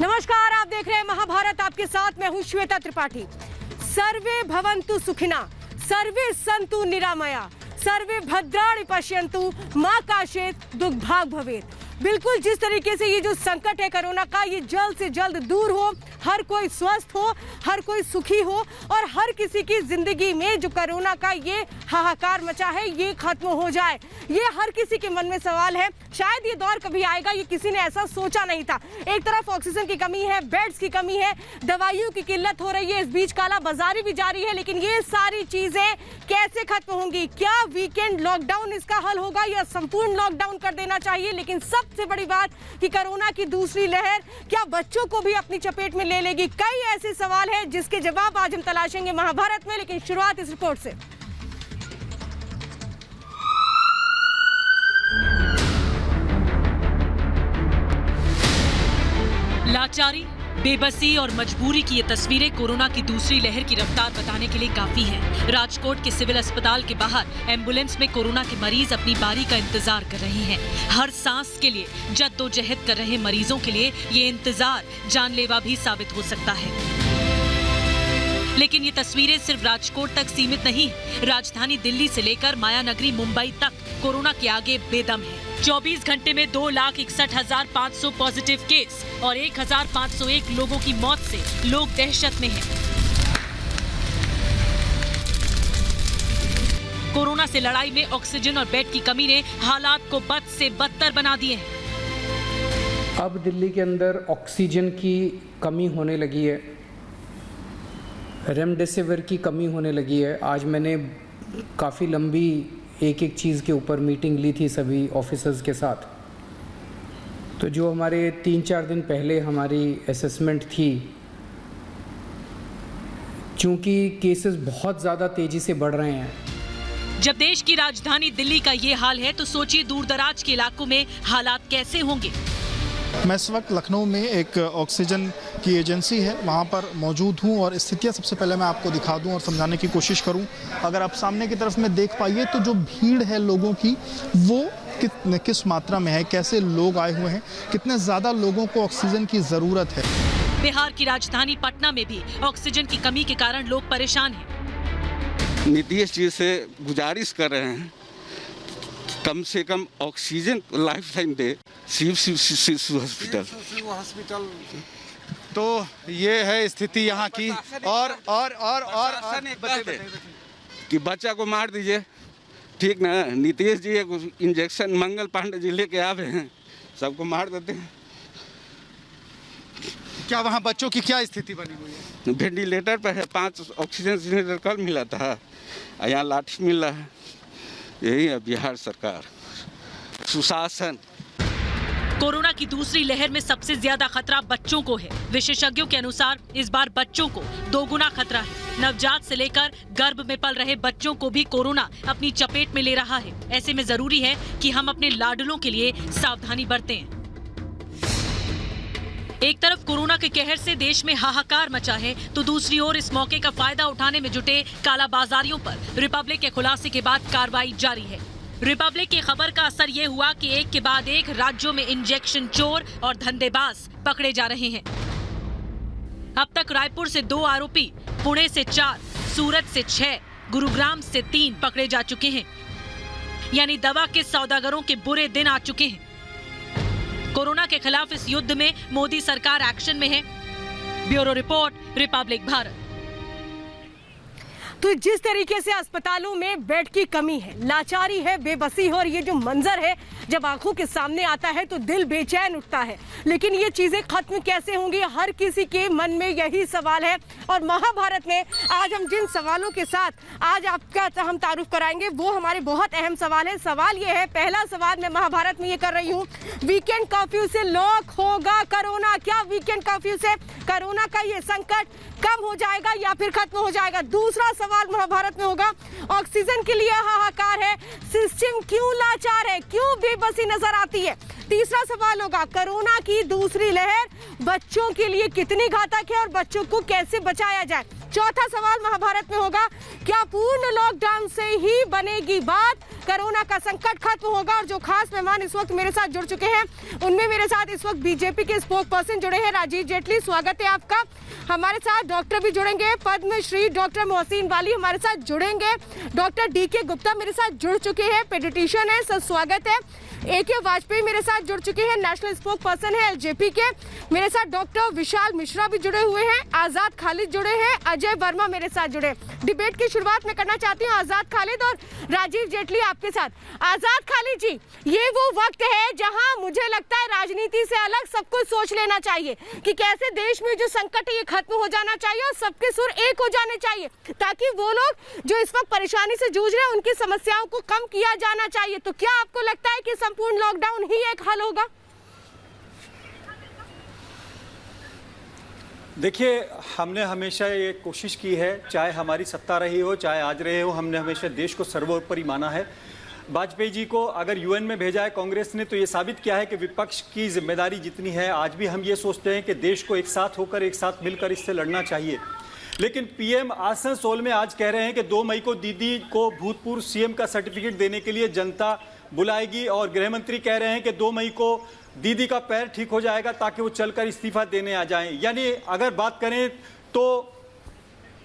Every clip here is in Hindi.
नमस्कार, आप देख रहे हैं महाभारत। आपके साथ मैं हूं श्वेता त्रिपाठी। सर्वे भवन्तु सुखिना, सर्वे सन्तु निरामया, सर्वे भद्राणि पश्यन्तु, मां काशेत दुर्भाग्य भवेत्। बिल्कुल जिस तरीके से ये जो संकट है कोरोना का, ये जल्द से जल्द दूर हो, हर कोई स्वस्थ हो, हर कोई सुखी हो और हर किसी की जिंदगी में जो कोरोना का ये हाहाकार मचा है ये खत्म हो जाए। ये हर किसी के मन में सवाल है। शायद ये दौर कभी आएगा, ये किसी ने ऐसा सोचा नहीं था। एक तरफ ऑक्सीजन की कमी है, बेड्स की कमी है, दवाइयों की किल्लत हो रही है, इस बीच काला बाजारी भी जारी है। लेकिन ये सारी चीजें कैसे खत्म होंगी? क्या वीकेंड लॉकडाउन इसका हल होगा या संपूर्ण लॉकडाउन कर देना चाहिए? लेकिन सबसे बड़ी बात कि कोरोना की दूसरी लहर क्या बच्चों को भी अपनी चपेट में ले लेगी? कई ऐसे सवाल हैं जिसके जवाब आज हम तलाशेंगे महाभारत में। लेकिन शुरुआत इस रिपोर्ट से। लाचारी, बेबसी और मजबूरी की ये तस्वीरें कोरोना की दूसरी लहर की रफ्तार बताने के लिए काफी हैं। राजकोट के सिविल अस्पताल के बाहर एम्बुलेंस में कोरोना के मरीज अपनी बारी का इंतजार कर रहे हैं। हर सांस के लिए जद्दोजहद कर रहे मरीजों के लिए ये इंतजार जानलेवा भी साबित हो सकता है। लेकिन ये तस्वीरें सिर्फ राजकोट तक सीमित नहीं। राजधानी दिल्ली से लेकर मायानगरी मुंबई तक कोरोना के आगे बेदम है। 24 घंटे में 2,61,500 पॉजिटिव केस और 1,501 लोगों की मौत से लोग दहशत में हैं। कोरोना से लड़ाई में ऑक्सीजन और बेड की कमी ने हालात को बद से बदतर बना दिए हैं। अब दिल्ली के अंदर ऑक्सीजन की कमी होने लगी है, रेमडेसिविर की कमी होने लगी है। आज मैंने काफ़ी लंबी एक चीज़ के ऊपर मीटिंग ली थी सभी ऑफिसर्स के साथ। तो जो हमारे 3-4 दिन पहले हमारी असेसमेंट थी, चूँकि केसेस बहुत ज़्यादा तेज़ी से बढ़ रहे हैं। जब देश की राजधानी दिल्ली का ये हाल है तो सोचिए दूर दराज के इलाकों में हालात कैसे होंगे। मैं इस वक्त लखनऊ में एक ऑक्सीजन की एजेंसी है, वहाँ पर मौजूद हूँ और स्थितियाँ सबसे पहले मैं आपको दिखा दूँ और समझाने की कोशिश करूँ। अगर आप सामने की तरफ में देख पाइए तो जो भीड़ है लोगों की वो किस मात्रा में है, कैसे लोग आए हुए हैं, कितने ज़्यादा लोगों को ऑक्सीजन की ज़रूरत है। बिहार की राजधानी पटना में भी ऑक्सीजन की कमी के कारण लोग परेशान हैं। नीतीश जी से गुजारिश कर रहे हैं कम से कम ऑक्सीजन लाइफ टाइम दे शिशु हॉस्पिटल। तो ये है स्थिति यहाँ की। और कि बच्चा को मार दीजिए, ठीक ना? नीतीश जी एक इंजेक्शन मंगल पांडे जी लेके आवे हैं, सबको मार देते हैं। क्या वहाँ बच्चों की क्या स्थिति बनी हुई है? वेंटिलेटर पर है, 5 ऑक्सीजन सिलेंडर कल मिला था, यहाँ लाठी मिल रहा है। यही है बिहार सरकार, सुशासन। कोरोना की दूसरी लहर में सबसे ज्यादा खतरा बच्चों को है। विशेषज्ञों के अनुसार इस बार बच्चों को 2 गुना खतरा है। नवजात से लेकर गर्भ में पल रहे बच्चों को भी कोरोना अपनी चपेट में ले रहा है। ऐसे में जरूरी है कि हम अपने लाडलों के लिए सावधानी बरतें। एक तरफ कोरोना के कहर से देश में हाहाकार मचा है तो दूसरी ओर इस मौके का फायदा उठाने में जुटे कालाबाजारियों पर रिपब्लिक के खुलासे के बाद कार्रवाई जारी है। रिपब्लिक की खबर का असर ये हुआ कि एक के बाद एक राज्यों में इंजेक्शन चोर और धंधेबाज पकड़े जा रहे हैं। अब तक रायपुर से 2 आरोपी, पुणे से 4, सूरत से 6, गुरुग्राम से 3 पकड़े जा चुके हैं। यानी दवा के सौदागरों के बुरे दिन आ चुके हैं। कोरोना के खिलाफ इस युद्ध में मोदी सरकार एक्शन में है। Bureau report, Republic Bharat. तो जिस तरीके से अस्पतालों में बेड की कमी है, लाचारी है, बेबसी है और ये जो मंजर है जब आंखों के सामने आता है तो दिल बेचैन उठता है। लेकिन ये चीजें खत्म कैसे होंगी, हर किसी के मन में यही सवाल है। और महाभारत में आज हम जिन सवालों के साथ आज आपका हम तारुफ कराएंगे वो हमारे बहुत अहम सवाल है। सवाल ये है, पहला सवाल मैं महाभारत में ये कर रही हूँ, वीकेंड कर्फ्यू से लॉक होगा कोरोना? क्या वीकेंड कर्फ्यू से कोरोना का ये संकट कम हो जाएगा या फिर खत्म हो जाएगा? दूसरा सवाल महाभारत में होगा, ऑक्सीजन के लिए हाहाकार है, सिस्टम क्यों लाचार है, क्यों बेबसी नजर आती है? तीसरा सवाल होगा, कोरोना की दूसरी लहर बच्चों के लिए कितनी घातक है और बच्चों को कैसे बचाया जाए? चौथा सवाल महाभारत में होगा, क्या पूर्ण लॉकडाउन से ही बनेगी बात, कोरोना का संकट खत्म होगा? और जो खास मेहमान इस वक्त मेरे साथ जुड़ चुके हैं उनमें मेरे साथ इस वक्त बीजेपी के स्पोक पर्सन जुड़े हैं राजीव जेटली, स्वागत है आपका। हमारे साथ डॉक्टर भी जुड़ेंगे, पद्मश्री डॉक्टर मोहसिन वाली हमारे साथ जुड़ेंगे, डॉक्टर DK गुप्ता मेरे साथ जुड़ चुके हैं, पेडिट्रिशियन है, सर स्वागत है। AK वाजपेयी मेरे साथ जुड़ चुके हैं, नेशनल स्पोक पर्सन है LJP के। मेरे साथ डॉक्टर विशाल मिश्रा भी जुड़े हुए हैं, आजाद खालिद जुड़े हैं, अजय वर्मा मेरे साथ जुड़े। डिबेट की शुरुआत मैं करना चाहती हूँ आजाद खालिद और राजीव जेटली आपके साथ। आजाद खालिद जी, ये वो वक्त है जहां मुझे लगता है राजनीति से अलग सब कुछ सोच लेना चाहिए कि कैसे देश में जो संकट है ये खत्म हो जाना चाहिए और सबके सुर एक हो जाने चाहिए, ताकि वो लोग जो इस वक्त परेशानी से जूझ रहे हैं उनकी समस्याओं को कम किया जाना चाहिए। तो क्या आपको लगता है कि संपूर्ण लॉकडाउन ही एक हल होगा? देखिए, हमने हमेशा ये कोशिश की है, चाहे हमारी सत्ता रही हो चाहे आज रहे हो, हमने हमेशा देश को सर्वोपरि माना है। वाजपेयी जी को अगर UN में भेजा है कांग्रेस ने, तो ये साबित किया है कि विपक्ष की जिम्मेदारी जितनी है, आज भी हम ये सोचते हैं कि देश को एक साथ होकर एक साथ मिलकर इससे लड़ना चाहिए। लेकिन PM आसनसोल में आज कह रहे हैं कि 2 मई को दीदी को भूतपूर्व CM का सर्टिफिकेट देने के लिए जनता बुलाएगी, और गृह मंत्री कह रहे हैं कि 2 मई को दीदी का पैर ठीक हो जाएगा ताकि वो चलकर इस्तीफा देने आ जाएं। यानी अगर बात करें तो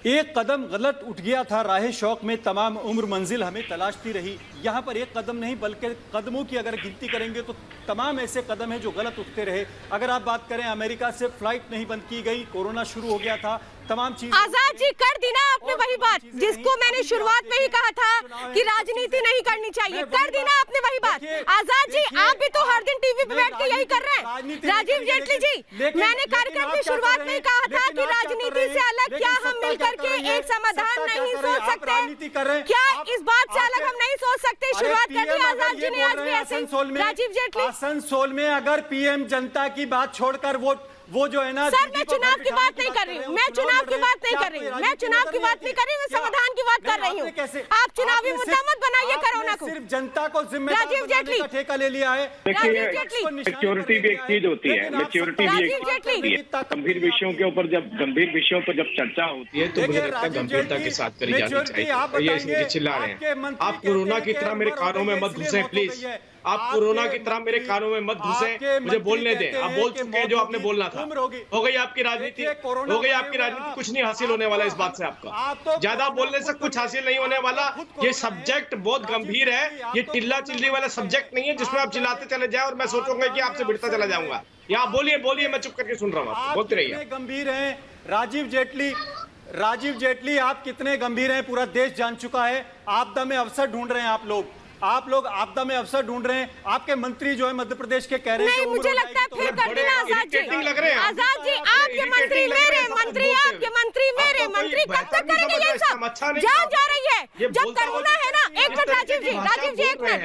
एक कदम गलत उठ गया था राह शौक में, तमाम उम्र मंजिल हमें तलाशती रही। यहाँ पर एक कदम नहीं बल्कि कदमों की अगर गिनती करेंगे तो तमाम ऐसे कदम हैं जो गलत उठते रहे। अगर आप बात करें, अमेरिका से फ्लाइट नहीं बंद की गई, कोरोना शुरू हो गया था, तमाम चीजें। आजाद जी, कर दी ना आपने वही बात जिसको मैंने शुरुआत में ही कहा था कि राजनीति नहीं करनी चाहिए, कर दी ना आपने वही बात। आजाद जी, आप भी तो हर दिन टीवी पे बैठ के यही कर रहे हैं। राजीव जेटली जी, मैंने कार्यक्रम की शुरुआत में ही कहा था कि राजनीति से अलग क्या हम मिलकर के एक समाधान नहीं सोच सकते? क्या इस बात से अलग हम नहीं सोच सकते? शुरुआत कर दी आजाद जी ने आज भी ऐसे। राजीव जेटली, आसनसोल में अगर PM जनता की बात छोड़कर वो जो है ना, सर मैं चुनाव की बात नहीं कर रही हूँ, मैं चुनाव की बात नहीं कर रही हूँ, मैं चुनाव की बात नहीं कर रही हूँ, मैं समाधान की बात कर रही हूँ। आप चुनावी मुद्दा मत बनाइए कोरोना को। सिर्फ जनता को जिम्मेदार बनाने का ठेका ले लिया है। मैच्योरिटी भी एक चीज होती है, मैच्योरिटी भी एक होती है। गंभीर विषयों के ऊपर गंभीर विषयों पर जब चर्चा होती है तो मुझे लगता है गंभीरता के साथ करी जानी चाहिए। ये इसलिए चिल्ला रहे हैं, आप कोरोना की तरह मेरे कानों में मत घुसे प्लीज, आप कोरोना की तरह मेरे कानों में मत घुसे, मुझे बोलने दें। आप बोल चुके हैं जो आपने बोलना था, हो गई आपकी राजनीति, हो गई आपकी राजनीति। कुछ नहीं हासिल होने वाला इस बात से, आपका ज्यादा बोलने से कुछ हासिल नहीं होने वाला। ये सब्जेक्ट बहुत गंभीर है, ये चिल्ला चिल्ली वाला सब्जेक्ट नहीं है जिसमें आप चिल्लाते चले जाए और मैं सोचूंगा कि आपसे भिड़ता चला जाऊंगा। यहाँ बोलिए, मैं चुप करके सुन रहा हूँ, आप बोलते रहिए। गंभीर है राजीव जेटली, आप कितने गंभीर हैं पूरा देश जान चुका है। आपदा में अवसर ढूंढ रहे हैं आप लोग आपदा में अवसर ढूंढ रहे हैं। आपके मंत्री जो है मध्य प्रदेश के कह रहे हैं नहीं, मुझे लगता है फिर कर देना आजाद जी। आजाद जी, आपके मंत्री मेरे मंत्री, आपके मंत्री मेरे मंत्री, कब तक करेंगे ये सब? जान जा रही है जब कोरोना है ना। एक मिनट राजीव जी, एक मिनट,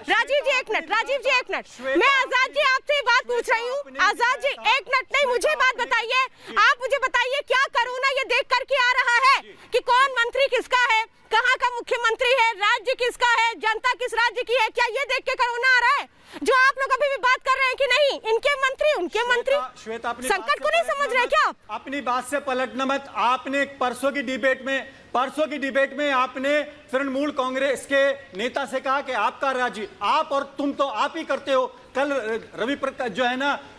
राजीव जी एक मिनट, मैं आजाद जी आपसे बात पूछ रही हूँ। आजाद जी एक मिनट, नहीं मुझे बात बताइए, आप मुझे बताइए क्या कोरोना ये देख करके आ रहा है कि कौन मंत्री किसका है, कहाँ का मुख्यमंत्री है, राज्य किसका है, जनता किस राज्य की है? क्या ये देख के कोरोना आ रहा है जो आप लोग अभी भी बात कर रहे हैं कि नहीं इनके मंत्री उनके मंत्री? श्वेता, संकट को नहीं समझ रहे क्या आप? अपनी बात से पलटना मत। आपने परसों की डिबेट में आपने तृणमूल कांग्रेस के नेता से कहा कि आपका राज्य, आप और तुम तो आप ही करते हो। कल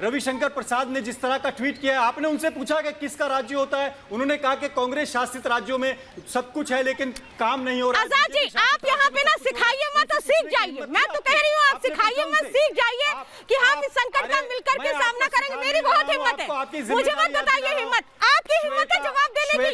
रविशंकर प्रसाद ने जिस तरह का ट्वीट किया, आपने उनसे पूछा कि किसका राज्य होता है, उन्होंने कहा कि कांग्रेस शासित राज्यों में सब कुछ है लेकिन काम नहीं हो रहा। आजाद जी, आप यहाँ पे ना सिखाइए मत और सीख जाइए। मैं तो कह रही हूँ आप सिखाइए मत, सीख जाइए कि हम इस संकट का मिलकर के सामना करेंगे। मेरी बहुत हिम्मत है, मुझे मत बताइए हिम्मत, आपकी हिम्मत है जवाब देने की।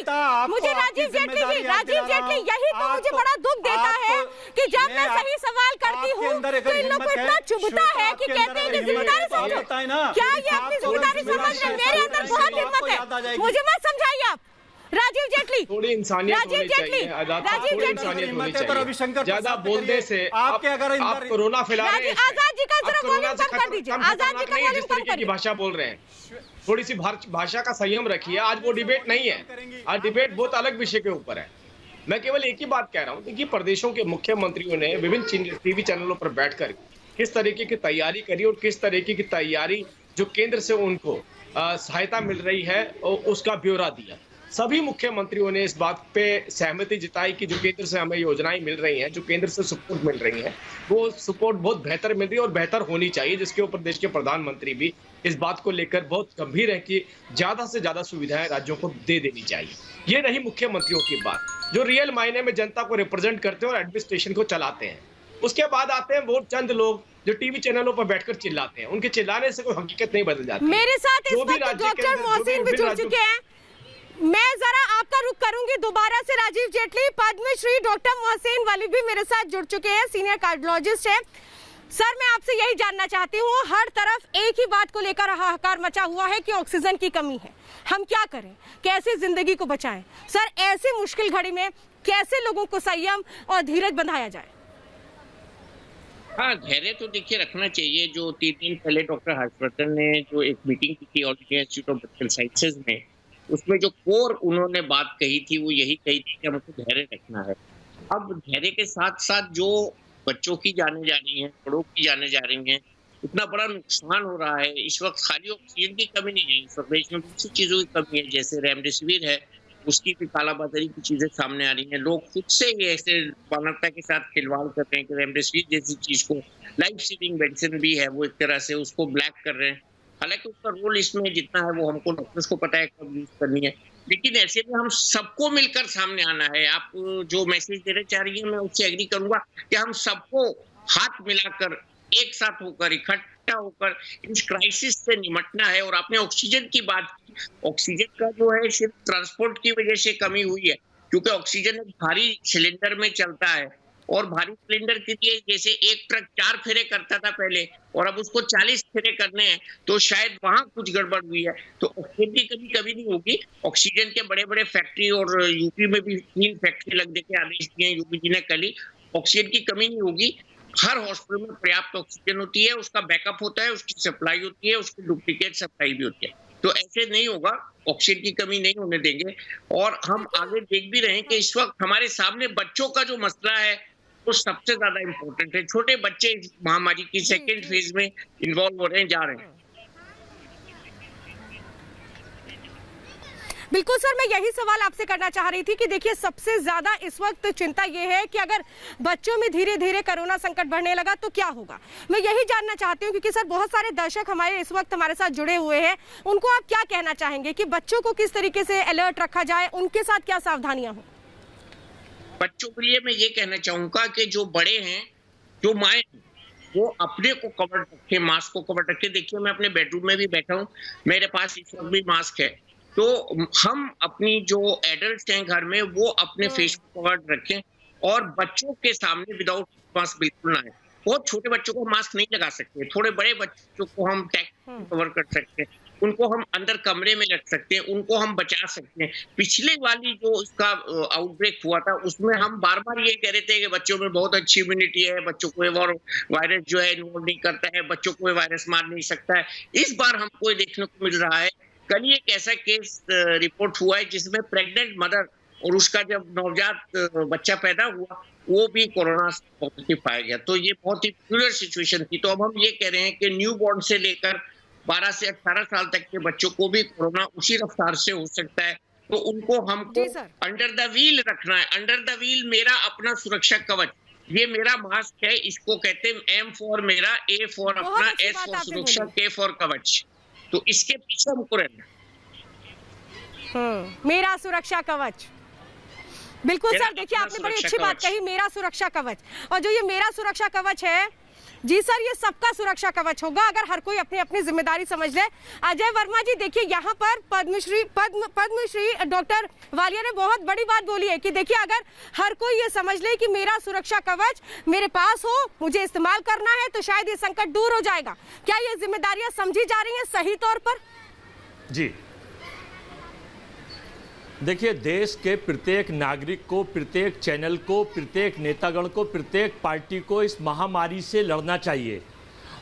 मुझे राजीव जेटली यही तो मुझे बड़ा दुख देता है कि जब मैं सही सवाल करती हूँ तो इन लोगों को इतना चुभता है कि कहते हैं कि जिम्मेदारी समझो। क्या ये अपनी जिम्मेदारी समझ रहे? मेरे अंदर बहुत हिम्मत है, मुझे मत समझाइए आप। राजीव जेटली, थोड़ी इंसानियत होनी चाहिए, थोड़ी इंसानियत होनी चाहिए। ज्यादा बोलने से आप कोरोना फैला रहे हैं। आजाद जी का जरा वॉल्यूम कम कर दीजिए, आजाद जी का वॉल्यूम कम कर दीजिए। भाषा बोल रहे हैं, थोड़ी सी भाषा का संयम रखिए। आज वो डिबेट नहीं है, आज डिबेट बहुत अलग विषय के ऊपर है। मैं केवल एक ही बात कह रहा हूँ कि प्रदेशों के मुख्यमंत्रियों ने विभिन्न टीवी चैनलों पर बैठकर किस तरीके की तैयारी करी और किस तरीके की तैयारी जो केंद्र से उनको सहायता मिल रही है उसका ब्यौरा दिया। सभी मुख्यमंत्रियों ने इस बात पे सहमति जताई कि जो केंद्र से हमें योजनाएं मिल रही हैं, जो केंद्र से सपोर्ट मिल रही हैं, वो सपोर्ट बहुत बेहतर मिल रही है और बेहतर होनी चाहिए, जिसके ऊपर देश के प्रधानमंत्री भी इस बात को लेकर बहुत गंभीर है कि ज्यादा से ज्यादा सुविधाएं राज्यों को दे देनी चाहिए। ये रही मुख्यमंत्रियों की बात, जो रियल मायने में जनता को रिप्रेजेंट करते हैं और एडमिनिस्ट्रेशन को चलाते हैं। उसके बाद आते हैं वो चंद लोग जो टीवी चैनलों पर बैठकर चिल्लाते हैं। उनके चिल्लाने से कोई हकीकत नहीं बदल जाती। मेरे साथ इस वक्त डॉक्टर मोहसिन भी जुड़ चुके हैं। मैं जरा आपका रुख करूंगी दोबारा से राजीव जेटली। पद्मश्री डॉक्टर मोहसिन वाली भी मेरे साथ जुड़ चुके हैं, सीनियर कार्डियोलॉजिस्ट हैं। सर, मैं आपसे यही जानना चाहती हूँ, हर तरफ एक ही बात को लेकर हाहाकार मचा हुआ है कि ऑक्सीजन की कमी है, हम क्या करें, कैसे जिंदगी को बचाएं। सर, ऐसी मुश्किल घड़ी में कैसे लोगों को संयम और धीरज बंधाया जाए? हाँ, धैर्य तो देखिए रखना चाहिए। जो 3 दिन पहले डॉक्टर हर्षवर्धन ने जो एक मीटिंग की थी all India institute of medical sciences में, उसमें जो कोर उन्होंने बात कही थी वो यही कही थी कि हमको धैर्य रखना है। अब धैर्य के साथ साथ जो बच्चों की जाने जा रही हैं, बड़ों की जाने जा रही हैं, इतना बड़ा नुकसान हो रहा है इस वक्त। खाली ऑक्सीजन की कमी नहीं है, इस वक्त देश में दूसरी चीजों की कमी है, जैसे रेमडेसिविर है, उसकी भी कालाबाजारी की चीजें सामने आ रही हैं। लोग खुद से ही ऐसे मानवता के साथ खिलवाड़ कर रहे हैं कि रेमडेसिविर जैसी चीज को, लाइफ सेविंग मेडिसिन भी है वो, एक तरह से उसको ब्लैक कर रहे हैं। हालांकि उसका रोल इसमें जितना है वो हमको डॉक्टर्स को पता है कब यूज करनी है, लेकिन ऐसे में हम सबको मिलकर सामने आना है। आप जो मैसेज देना चाह रही है मैं उससे एग्री करूंगा कि हम सबको हाथ मिलाकर एक साथ होकर इकट्ठा होकर इस क्राइसिस से निपटना है। और आपने ऑक्सीजन की बात की, ऑक्सीजन का जो है सिर्फ ट्रांसपोर्ट की वजह से कमी हुई है, क्योंकि ऑक्सीजन एक भारी सिलेंडर में चलता है और भारी सिलेंडर के लिए जैसे एक ट्रक 4 फेरे करता था पहले और अब उसको 40 फेरे करने हैं, तो शायद वहां कुछ गड़बड़ हुई है। तो ऑक्सीजन की कभी नहीं होगी। ऑक्सीजन के बड़े बड़े फैक्ट्री और यूपी में भी 3 फैक्ट्री लगने के आदेश दिए यूपी जी ने कल ही। ऑक्सीजन की कमी नहीं होगी। हर हॉस्पिटल में पर्याप्त ऑक्सीजन होती है, उसका बैकअप होता है, उसकी सप्लाई होती है, उसकी डुप्लीकेट सप्लाई भी होती है। तो ऐसे नहीं होगा, ऑक्सीजन की कमी नहीं होने देंगे। और हम आगे देख भी रहे हैं कि इस वक्त हमारे सामने बच्चों का जो मसला है वो सबसे ज्यादा इम्पोर्टेंट है। छोटे बच्चे इस महामारी की सेकेंड फेज में इन्वॉल्व हो रहे हैं, जा रहे हैं। बिल्कुल सर, मैं यही सवाल आपसे करना चाह रही थी कि देखिए सबसे ज्यादा इस वक्त चिंता ये है कि अगर बच्चों में धीरे धीरे कोरोना संकट बढ़ने लगा तो क्या होगा। मैं यही जानना चाहती हूँ क्योंकि सर बहुत सारे दर्शक हमारे इस वक्त हमारे साथ जुड़े हुए हैं, उनको आप क्या कहना चाहेंगे कि बच्चों को किस तरीके से अलर्ट रखा जाए, उनके साथ क्या सावधानियां हो? बच्चों के लिए मैं ये कहना चाहूंगा कि जो बड़े हैं, जो माए, वो अपने को कवर रखे, मास्क को कवर रखे। देखिए मैं अपने बेडरूम में भी बैठा हूँ, मेरे पास इस वक्त भी मास्क है। तो हम अपनी जो एडल्ट हैं घर में वो अपने फेस को कवर रखें और बच्चों के सामने विदाउट मास्क बिल्कुल ना है। बहुत छोटे बच्चों को मास्क नहीं लगा सकते, थोड़े बड़े बच्चों को हम कवर कर सकते हैं, उनको हम अंदर कमरे में रख सकते हैं, उनको हम बचा सकते हैं। पिछले वाली जो इसका आउटब्रेक हुआ था उसमें हम बार बार ये कह रहे थे कि बच्चों में बहुत अच्छी इम्यूनिटी है, बच्चों को वायरस जो है इन्वॉल्व नहीं करता है, बच्चों को वायरस मार नहीं सकता है। इस बार हमको ये देखने को मिल रहा है। कल एक ऐसा केस रिपोर्ट हुआ है जिसमें प्रेग्नेंट मदर और उसका जब नवजात बच्चा पैदा हुआ वो भी कोरोना पॉजिटिव पाया गया। तो ये बहुत ही क्लियर सिचुएशन थी। तो अब हम ये कह रहे हैं कि न्यू बॉर्न से लेकर 12 से 18 साल तक के बच्चों को भी कोरोना उसी रफ्तार से हो सकता है। तो उनको हमको अंडर द व्हील रखना है। अंडर द व्हील मेरा अपना सुरक्षा कवच, ये मेरा मास्क है, इसको कहते हैं M फॉर मेरा, A फॉर अपना, S फॉर सुरक्षा, K फॉर कवच। तो इसके पीछे हमको रहना। मेरा सुरक्षा कवच। बिल्कुल सर, देखिए आपने बड़ी अच्छी बात कही, मेरा सुरक्षा कवच। और जो ये मेरा सुरक्षा कवच है, जी सर, ये सबका सुरक्षा कवच होगा अगर हर कोई अपनी अपनी जिम्मेदारी समझ ले। अजय वर्मा जी, देखिए यहाँ पर पद्मश्री डॉक्टर वालिया ने बहुत बड़ी बात बोली है कि देखिए अगर हर कोई ये समझ ले कि मेरा सुरक्षा कवच मेरे पास हो, मुझे इस्तेमाल करना है, तो शायद ये संकट दूर हो जाएगा। क्या ये जिम्मेदारियां समझी जा रही हैं सही तौर पर? जी देखिए, देश के प्रत्येक नागरिक को, प्रत्येक चैनल को, प्रत्येक नेतागण को, प्रत्येक पार्टी को इस महामारी से लड़ना चाहिए।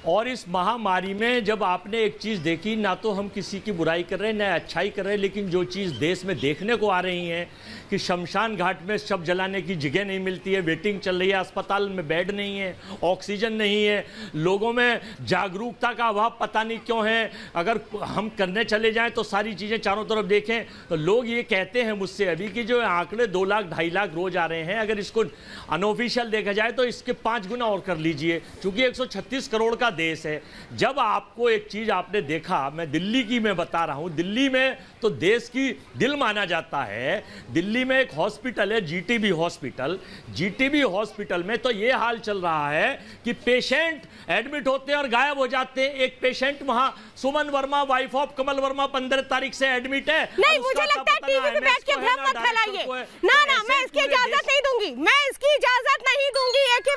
और इस महामारी में जब आपने एक चीज़ देखी, ना तो हम किसी की बुराई कर रहे हैं ना अच्छाई कर रहे हैं, लेकिन जो चीज़ देश में देखने को आ रही है कि शमशान घाट में शव जलाने की जगह नहीं मिलती है, वेटिंग चल रही है, अस्पताल में बेड नहीं है, ऑक्सीजन नहीं है, लोगों में जागरूकता का अभाव पता नहीं क्यों है। अगर हम करने चले जाएं तो सारी चीज़ें चारों तरफ देखें तो लोग ये कहते हैं मुझसे अभी कि जो आंकड़े 2 लाख 2.5 लाख रोज आ रहे हैं, अगर इसको अनऑफिशियल देखा जाए तो इसके 5 गुना और कर लीजिए, क्योंकि 136 करोड़ का देश है। जब आपको एक चीज आपने देखा, मैं दिल्ली की मैं बता रहा हूं, दिल्ली में तो देश की दिल माना जाता है। दिल्ली में एक हॉस्पिटल है जीटीबी हॉस्पिटल, जीटीबी हॉस्पिटल में तो ये हाल चल रहा है कि पेशेंट एडमिट होते हैं और गायब हो जाते हैं। एक पेशेंट वहां सुमन वर्मा, वाइफ ऑफ कमल वर्मा, 15 तारीख से एडमिट है। नहीं, मुझे लगता है टीवी पे बैठ के भ्रम मत फैलाइए। ना, मैं इसकी इजाजत नहीं दूंगी, मैं इसकी इजाजत नहीं दूंगी। ए.के.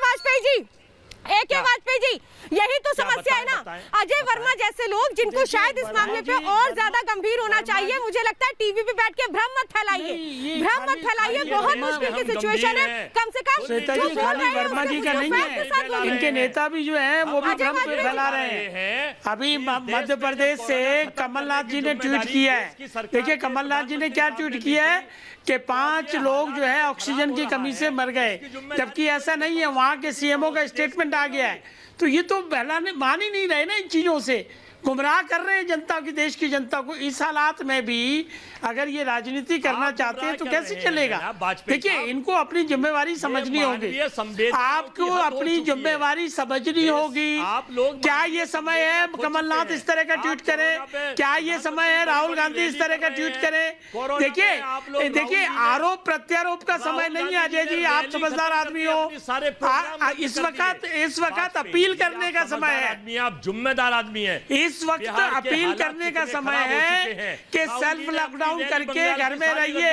वाजपेयी जी, यही तो समस्या है ना। अजय वर्मा जैसे लोग जिनको शायद इस मामले पे और ज्यादा गंभीर होना चाहिए, मुझे लगता है टीवी पे बैठ के भ्रम मत फैलाइए। बहुत मुश्किल की सिचुएशन है। कम से कम श्वेता जी, खाली वर्मा जी का नहीं है, इनके नेता भी जो है वो भी भ्रम फैला रहे हैं। अभी मध्य प्रदेश से कमलनाथ जी ने ट्वीट किया है। देखिए कमलनाथ जी ने क्या ट्वीट किया है कि 5 लोग जो है ऑक्सीजन की कमी से मर गए, जबकि ऐसा नहीं है। वहां के सीएमओ का स्टेटमेंट आ गया है। तो ये तो बहलाने मान ही नहीं रहे ना इन चीजों से, गुमराह कर रहे हैं जनता की, देश की जनता को। इस हालात में भी अगर ये राजनीति करना चाहते हैं तो कैसे चलेगा? देखिए इनको अपनी जिम्मेवारी समझनी होगी, आपको अपनी जिम्मेवारी समझनी होगी। क्या ये समय है कमलनाथ इस तरह का ट्वीट करे? क्या ये समय है राहुल गांधी इस तरह का ट्वीट करे? देखिए आरोप प्रत्यारोप का समय नहीं है अजय जी, आप समझदार आदमी हो। इस वक्त अपील करने का समय है, आप जिम्मेदार आदमी है। इस वक्त अपील करने का समय है कि सेल्फ लॉकडाउन करके घर में रहिए,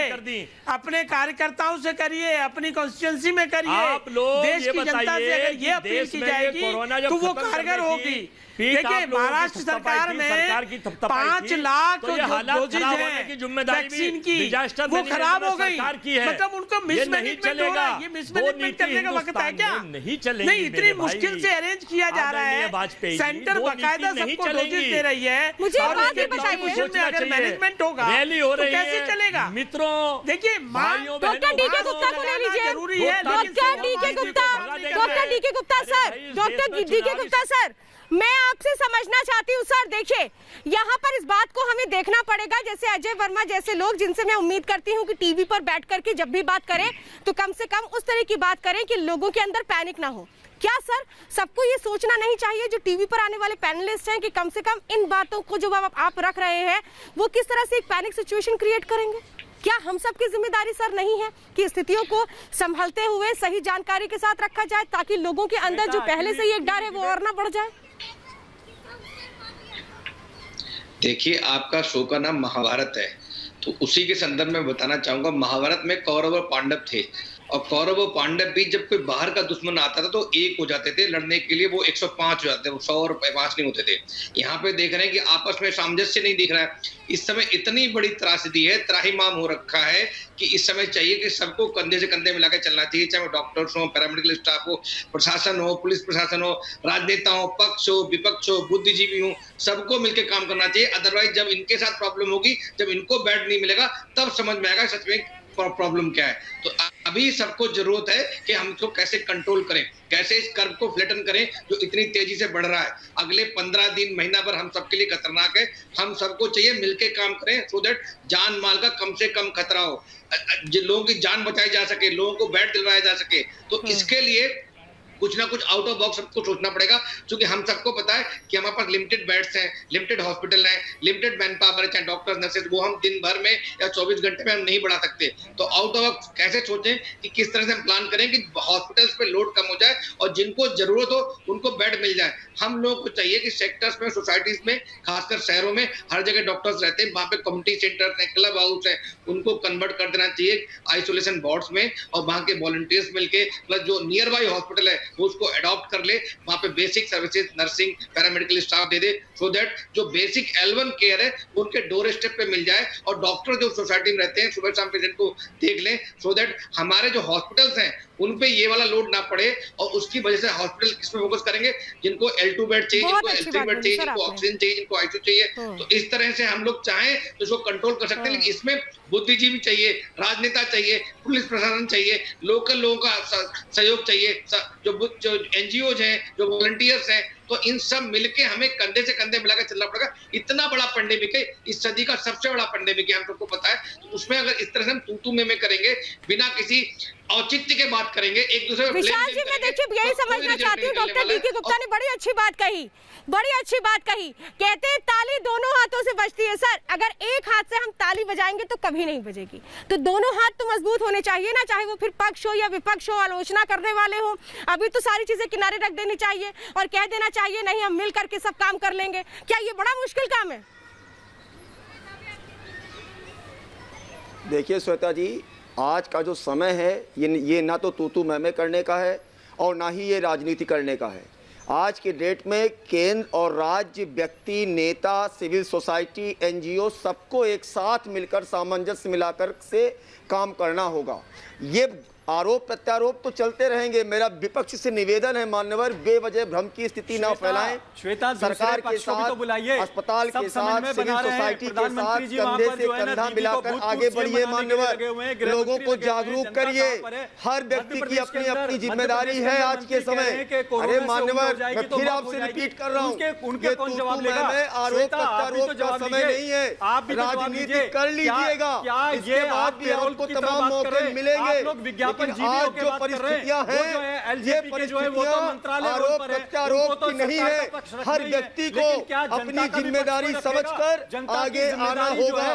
अपने कार्यकर्ताओं से करिए, अपनी कॉन्स्टिट्यूंसी में करिए। देश की जनता से अगर ये अपील की जाएगी तो वो कारगर होगी। देखिए महाराष्ट्र सरकार में 5 लाख डोजेज हैं वैक्सीन की, वो खराब हो गई। मतलब उनको मिसमैनेजमेंट हो रहा है। ये मिसमैनेजमेंट करने का वक्त है क्या? नहीं, इतनी मुश्किल से अरेंज किया जा रहा है। सेंटर बाकायदा सबको डोजेज दे रही है। मुझे बात ही बताइए, अगर मैनेजमेंट होगा तो कैसे चलेगा? मित्रों देखिए डॉक्टर डीके गुप्ता को ले लीजिए। जरूरी है डॉक्टर डीके गुप्ता सर, मैं आपसे समझना चाहती हूँ सर। देखिए यहाँ पर इस बात को हमें देखना पड़ेगा, जैसे अजय वर्मा जैसे लोग जिनसे मैं उम्मीद करती हूँ कि टीवी पर बैठ करके जब भी बात करें तो कम से कम उस तरह की बात करें कि लोगों के अंदर पैनिक ना हो। क्या सर सबको ये सोचना नहीं चाहिए जो टीवी पर आने वाले पैनलिस्ट हैं कि कम से कम इन बातों को जो आप रख रहे हैं वो किस तरह से एक पैनिक सिचुएशन क्रिएट करेंगे? क्या हम सबकी जिम्मेदारी सर नहीं है कि स्थितियों को संभलते हुए सही जानकारी के साथ रखा जाए ताकि लोगों के अंदर जो पहले से ही एक डर है वो और ना बढ़ जाए? देखिए आपका शो का नाम महाभारत है, तो उसी के संदर्भ में बताना चाहूंगा। महाभारत में कौरव और पांडव थे, और कौरव और पांडव भी जब कोई बाहर का दुश्मन आता था तो एक हो जाते थे लड़ने के लिए, वो 105 हो जाते थे, वो 100 और 5 नहीं होते थे। यहाँ पे देख रहे हैं कि आपस में सामंजस्य नहीं दिख रहा है। इस समय इतनी बड़ी त्रासदी है, त्राहिमाम हो रखा है कि इस समय चाहिए कि सबको कंधे से कंधे मिलाकर चलना चाहिए, चाहे वो डॉक्टर्स हो, पैरामेडिकल स्टाफ हो, प्रशासन हो, पुलिस प्रशासन हो, राजनेता हो, पक्ष हो, विपक्ष हो, बुद्धिजीवी हो, सबको मिलकर काम करना चाहिए। अदरवाइज जब इनके साथ प्रॉब्लम होगी, जब इनको बेड नहीं मिलेगा, तब समझ में आएगा सच में प्रॉब्लम क्या है। तो अभी सबको जरूरत है कि हम इसको कैसे कंट्रोल करें, कैसे इस कर्व को फ्लैटन करें जो इतनी तेजी से बढ़ रहा है। अगले 15 दिन, महीना भर हम सबके लिए खतरनाक है। हम सबको चाहिए मिलके काम करें सो दैट जान माल का कम से कम खतरा हो, लोगों की जान बचाई जा सके, लोगों को बेड दिलवाया जा सके। तो इसके लिए कुछ ना कुछ आउट ऑफ बॉक्स सबको सोचना पड़ेगा, क्योंकि हम सबको पता है कि हमारे पास लिमिटेड बेड्स हैं, लिमिटेड हॉस्पिटल हैं, लिमिटेड मैन पावर है, चाहे डॉक्टर्स नर्सेज, वो हम दिन भर में या 24 घंटे में हम नहीं बढ़ा सकते। तो आउट ऑफ बॉक्स कैसे सोचें कि किस तरह से हम प्लान करें कि हॉस्पिटल्स पे लोड कम हो जाए और जिनको जरूरत हो उनको बेड मिल जाए। हम लोगों को चाहिए कि सेक्टर्स में, सोसाइटीज में, खासकर शहरों में हर जगह डॉक्टर्स रहते हैं, वहाँ पे कम्युनिटी सेंटर्स हैं, क्लब हाउस है, उनको कन्वर्ट कर देना चाहिए आइसोलेशन वार्ड्स में, और वहाँ के वॉलंटियर्स मिलके प्लस जो नियर बाई हॉस्पिटल है वो उसको अडॉप्ट कर ले, वहाँ पे basic services, nursing, paramedical staff they they, so that जो बेसिक L1 केयर है उनके डोर स्टेप पे मिल जाए और डॉक्टर जो सोसाइटी में रहते हैं सुबह शाम पेशेंट को देख लें, सो दैट हमारे जो हॉस्पिटल्स हैं उन पे ये वाला लोड ना पड़े। और उसकी वजह से हॉस्पिटल किस पे फोकस करेंगे, जिनको L2 बेड चाहिए, जिनको L3 बेड चाहिए, जिनको ऑक्सीजन चाहिए, जिनको ICU चाहिए, तो इस तरह से हम लोग चाहें तो इसको कंट्रोल कर सकते हैं। लेकिन इसमें बुद्धिजीवी चाहिए, राजनेता चाहिए, पुलिस प्रशासन चाहिए, लोकल लोगों का सहयोग चाहिए, जो NGOs हैं, जो वॉलंटियर्स हैं, तो इन सब मिलके हमें कंधे से कंधे मिलाकर चलना पड़ेगा। इतना बड़ा पेंडेमिक है, इस सदी का सबसे बड़ा पेंडेमिक है, हम सबको पता है। तो उसमें अगर इस तरह से हम तू में करेंगे, बिना किसी औचित्य के बात करेंगे, एक दूसरे को विशाल जी, मैं देखिए यही समझना चाहती हूँ, डॉक्टर DK गुप्ता ने बड़ी अच्छी बात कही, बड़ी अच्छी बात कही। कहते हैं ताली दोनों हाथों से बजती है। सर, अगर एक हाथ से हम ताली बजाएंगे तो कभी नहीं बजेगी, तो दोनों हाथ तो मजबूत होने चाहिए ना, चाहे वो फिर पक्ष हो या विपक्ष हो, आलोचना करने वाले हो। अभी तो सारी चीजें किनारे रख देनी चाहिए और कह देना चाहिए नहीं हम मिल करके सब काम कर लेंगे। क्या ये बड़ा मुश्किल काम है? देखिए श्वेता जी, आज का जो समय है ये ना तो तू मैं करने का है और ना ही ये राजनीति करने का है। आज के डेट में केंद्र और राज्य, व्यक्ति, नेता, सिविल सोसाइटी, NGO सबको एक साथ मिलकर सामंजस्य मिलाकर से काम करना होगा। ये आरोप प्रत्यारोप तो चलते रहेंगे। मेरा विपक्ष से निवेदन है मान्यवर, बेवजह भ्रम की स्थिति ना फैलाएं। सरकार के साथ, अस्पताल के साथ, सिविल सोसाइटी के साथ कंधे से कंधा मिलाकर आगे बढ़िए मान्यवर, लोगों को जागरूक करिए। हर व्यक्ति की अपनी अपनी जिम्मेदारी है आज के समय। अरे मान्यवर, मैं फिर आपसे रिपीट कर रहा हूँ, आरोप प्रत्यारोप का समय नहीं है, राजनीति कर लीजिएगा, इसके बाद भी आपको तमाम मौके मिलेंगे। आज जो परिस्थितियां हैं, ये परिस्थितियां आरोप प्रत्यारोप की नहीं है। हर व्यक्ति को अपनी जिम्मेदारी समझकर आगे आना होगा।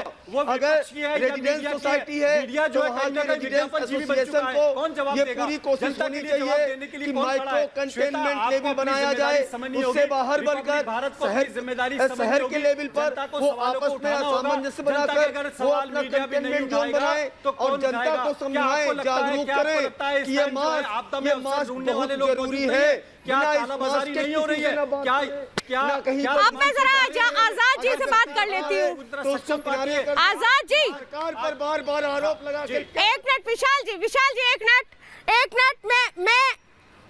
अगर रेजिडेंस सोसाइटी है तो वहाँ के रेजिडेंस एसोसिएशन को ये पूरी कोशिश होनी चाहिए कि माइक्रो कंटेनमेंट लेवल बनाया जाए, उससे बाहर बनकर शहर के लेवल पर वो आपस में सामंजस्य बनाकर वो अपना कंटेनमेंट जोन बनाए और जनता को समझाएं, जागरूक करें कि ये मास्क बहुत जरूरी है। क्या इस मास्क नहीं हो रही है? क्या अब मैं जरा आजाद जी से बात कर लेती हूँ। आजाद जी, सरकार पर बार-बार आरोप लगा के। एक मिनट विशाल जी, एक मिनट, मैं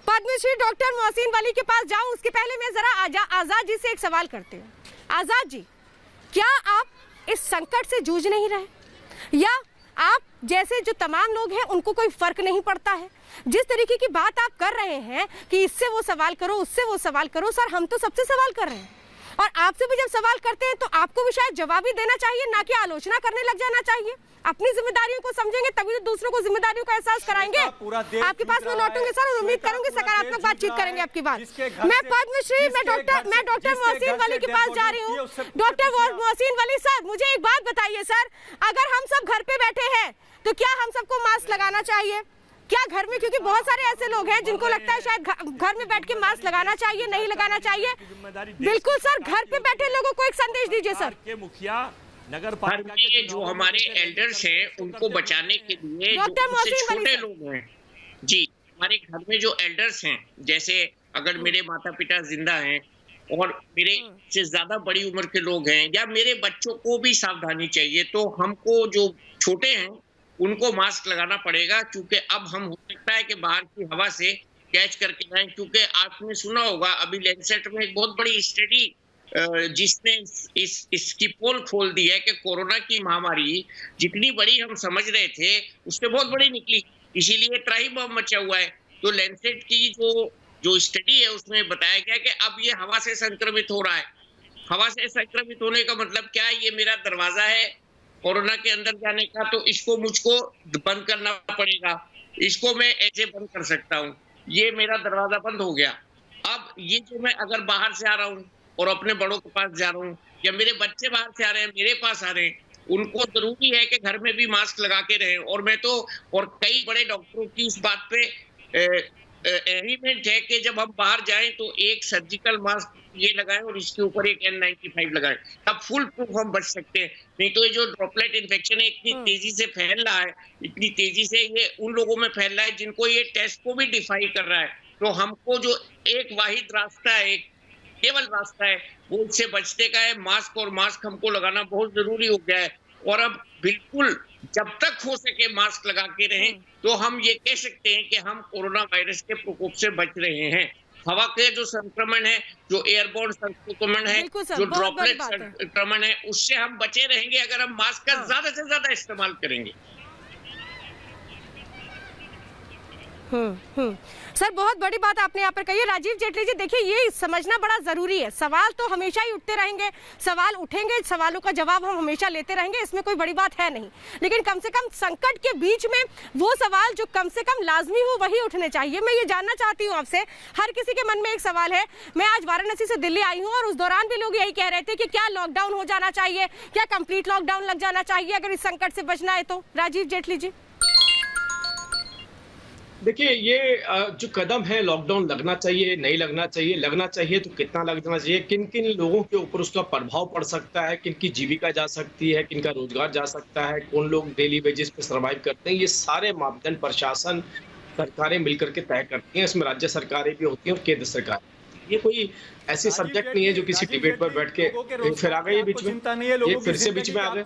पद्मश्री डॉक्टर मोहसिन वली के पास जाऊं उसके पहले मैं जरा आजाद जी से एक सवाल करती हूँ। आजाद जी, क्या आप इस संकट से जूझ नहीं रहे, या आप जैसे जो तमाम लोग हैं उनको कोई फर्क नहीं पड़ता है? जिस तरीके की बात आप कर रहे हैं कि इससे वो सवाल करो, उससे वो सवाल करो, सर हम तो सबसे सवाल कर रहे हैं और आपसे भी जब सवाल करते हैं तो आपको भी शायद जवाब ही देना चाहिए, ना कि आलोचना करने लग जाना चाहिए। अपनी जिम्मेदारियों को समझेंगे तभी तो दूसरों को जिम्मेदारियों का एहसास कराएंगे। आपके पास मैं लौटूंगी सर और उम्मीद करूंगी सकारात्मक बातचीत करेंगे आपकी बात। मैं पद्मश्री, मैं डॉक्टर मोहसिन वली के पास जा रही हूँ। डॉक्टर मोहसिन वली सर, मुझे एक बात बताइए सर, अगर हम सब घर पे बैठे हैं तो क्या हम सबको मास्क लगाना चाहिए? क्या घर में, क्योंकि बहुत सारे ऐसे लोग हैं जिनको लगता है शायद घर में बैठ के मास्क लगाना चाहिए, नहीं लगाना चाहिए। बिल्कुल सर, घर पे बैठे लोगों को एक संदेश दीजिए सर। के मुखिया नगर पालिका के जो हमारे एल्डर्स हैं उनको बचाने के लिए जो छोटे लोग हैं जी, हमारे घर में जो एल्डर्स हैं, जैसे अगर मेरे माता पिता जिंदा हैं और मेरे से ज्यादा बड़ी उम्र के लोग हैं या मेरे बच्चों को भी सावधानी चाहिए, तो हमको जो छोटे हैं उनको मास्क लगाना पड़ेगा, क्योंकि अब हम हो सकता है कि बाहर की हवा से कैच करके जाएं। क्योंकि आपने सुना होगा अभी लैंसेट में एक बहुत बड़ी स्टडी जिसने इसकी पोल खोल दी है कि कोरोना की महामारी जितनी बड़ी हम समझ रहे थे उससे बहुत बड़ी निकली, इसीलिए ट्राई बम मचा हुआ है। तो लैंसेट की जो स्टडी है उसमें बताया गया कि अब ये हवा से संक्रमित हो रहा है। हवा से संक्रमित होने का मतलब क्या है? ये मेरा दरवाजा है कोरोना के अंदर जाने का, तो इसको मुझको बंद करना पड़ेगा, इसको मैं ऐसे बंद कर सकता हूँ, ये मेरा दरवाजा बंद हो गया। अब ये जो मैं अगर बाहर से आ रहा हूँ और अपने बड़ों के पास जा रहा हूँ या मेरे बच्चे बाहर से आ रहे हैं मेरे पास आ रहे हैं, उनको जरूरी है कि घर में भी मास्क लगा के रहें। और कई बड़े डॉक्टरों की इस बात पे एग्रीमेंट है कि जब हम बाहर जाएं तो एक सर्जिकल मास्क ये लगाएं और इसके ऊपर एक N95 लगाएं, तब फुल प्रूफ हम बच सकते हैं। नहीं तो ये जो ड्रॉपलेट इन्फेक्शन है इतनी तेजी से फैल रहा है, इतनी तेजी से ये उन लोगों में फैल रहा है जिनको ये टेस्ट को भी डिफाई कर रहा है। तो हमको जो एक वाहिद रास्ता है, केवल रास्ता है वो उससे बचने का है। मास्क और मास्क हमको लगाना बहुत जरूरी हो गया है और अब बिल्कुल जब तक हो सके मास्क लगा के रहें तो हम ये कह सकते हैं कि हम कोरोना वायरस के प्रकोप से बच रहे हैं। हवा के जो संक्रमण है, जो एयरबोर्न संक्रमण है, जो ड्रॉपलेट संक्रमण है, उससे हम बचे रहेंगे अगर हम मास्क का ज्यादा से ज्यादा इस्तेमाल करेंगे। सर बहुत बड़ी बात आपने यहाँ पर कही है। राजीव जेटली जी देखिए ये समझना बड़ा जरूरी है, सवाल तो हमेशा ही उठते रहेंगे, सवाल उठेंगे, सवालों का जवाब हम हमेशा लेते रहेंगे, इसमें कोई बड़ी बात है नहीं, लेकिन कम से कम संकट के बीच में वो सवाल जो कम से कम लाजमी हो वही उठने चाहिए। मैं ये जानना चाहती हूँ आपसे, हर किसी के मन में एक सवाल है। मैं आज वाराणसी से दिल्ली आई हूँ और उस दौरान भी लोग यही कह रहे थे कि क्या लॉकडाउन हो जाना चाहिए, क्या कंप्लीट लॉकडाउन लग जाना चाहिए अगर इस संकट से बचना है तो। राजीव जेटली जी देखिए, ये जो कदम है, लॉकडाउन लगना चाहिए नहीं लगना चाहिए, लगना चाहिए तो कितना लग जाना चाहिए, किन किन लोगों के ऊपर उसका प्रभाव पड़ सकता है, किन की जीविका जा सकती है, किन का रोजगार जा सकता है, कौन लोग डेली वेजेस पे सर्वाइव करते हैं, ये सारे मापदंड प्रशासन सरकारें मिलकर के तय करती हैं। इसमें राज्य सरकारें भी होती हैं और केंद्र सरकार। ये कोई ऐसे सब्जेक्ट नहीं है जो किसी डिबेट पर बैठ के फिर आ गए बीच में, ये फिर से बीच में आ गए।